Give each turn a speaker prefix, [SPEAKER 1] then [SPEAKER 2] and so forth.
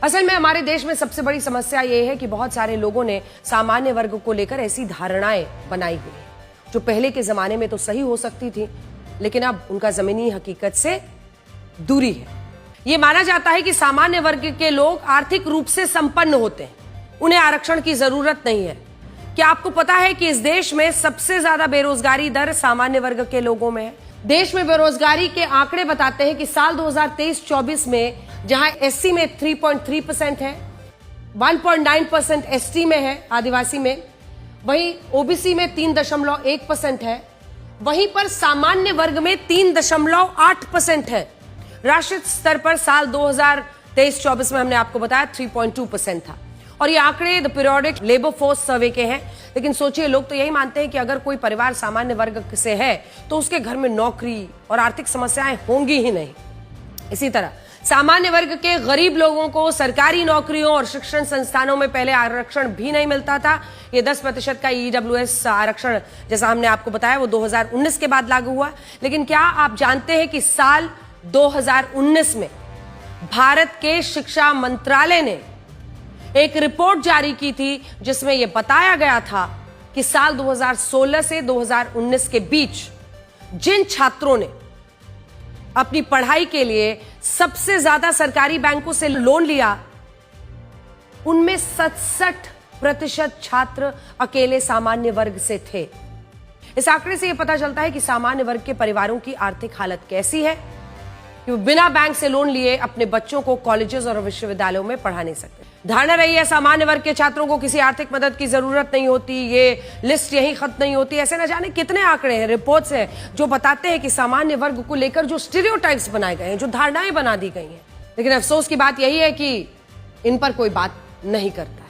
[SPEAKER 1] असल में हमारे देश में सबसे बड़ी समस्या ये है कि बहुत सारे लोगों ने सामान्य वर्ग को लेकर ऐसी धारणाएं बनाई हुई हैं जो पहले के जमाने में तो सही हो सकती थी, लेकिन अब उनका जमीनी हकीकत से दूरी है। ये माना जाता है कि सामान्य वर्ग के लोग आर्थिक रूप से संपन्न होते हैं, उन्हें आरक्षण की जरूरत नहीं है। क्या आपको पता है कि इस देश में सबसे ज्यादा बेरोजगारी दर सामान्य वर्ग के लोगों में है? देश में बेरोजगारी के आंकड़े बताते हैं कि साल 2023-24 में जहां एससी में 3.3% है, 1.9% एसटी में है, आदिवासी में, वहीं ओबीसी में 3.1% है, वहीं पर सामान्य वर्ग में 3.8% है। राष्ट्रीय स्तर पर साल 2023-24 में हमने आपको बताया 3.2% था। और ये आंकड़े the periodic labour force survey के हैं। लेकिन सोचिए, लोग तो यही मानते हैं कि अगर कोई परिवार सामान्य वर्ग से है तो उसके घर में नौकरी और आर्थिक समस्याएं होंगी ही नहीं। इसी तरह सामान्य वर्ग के गरीब लोगों को सरकारी नौकरियों और शिक्षण संस्थानों में पहले आरक्षण भी नहीं मिलता था। ये 10% का ईडब्ल्यूएस आरक्षण, जैसा हमने आपको बताया, वो 2019 के बाद लागू हुआ। लेकिन क्या आप जानते हैं कि साल 2019 में भारत के शिक्षा मंत्रालय ने एक रिपोर्ट जारी की थी जिसमें यह बताया गया था कि साल 2016 से 2019 के बीच जिन छात्रों ने अपनी पढ़ाई के लिए सबसे ज्यादा सरकारी बैंकों से लोन लिया, उनमें 67% छात्र अकेले सामान्य वर्ग से थे। इस आंकड़े से यह पता चलता है कि सामान्य वर्ग के परिवारों की आर्थिक हालत कैसी है कि वो बिना बैंक से लोन लिए अपने बच्चों को कॉलेजेस और विश्वविद्यालयों में पढ़ा नहीं सकते। धारणा रही है सामान्य वर्ग के छात्रों को किसी आर्थिक मदद की जरूरत नहीं होती, ये लिस्ट यहीं खत्म नहीं होती। ऐसे न जाने कितने आंकड़े हैं, रिपोर्ट्स हैं जो बताते हैं कि सामान्य वर्ग को लेकर जो स्टीरियोटाइप्स बनाए गए हैं, जो धारणाएं बना दी गई हैं। लेकिन अफसोस की बात यही है कि इन पर कोई बात नहीं करता।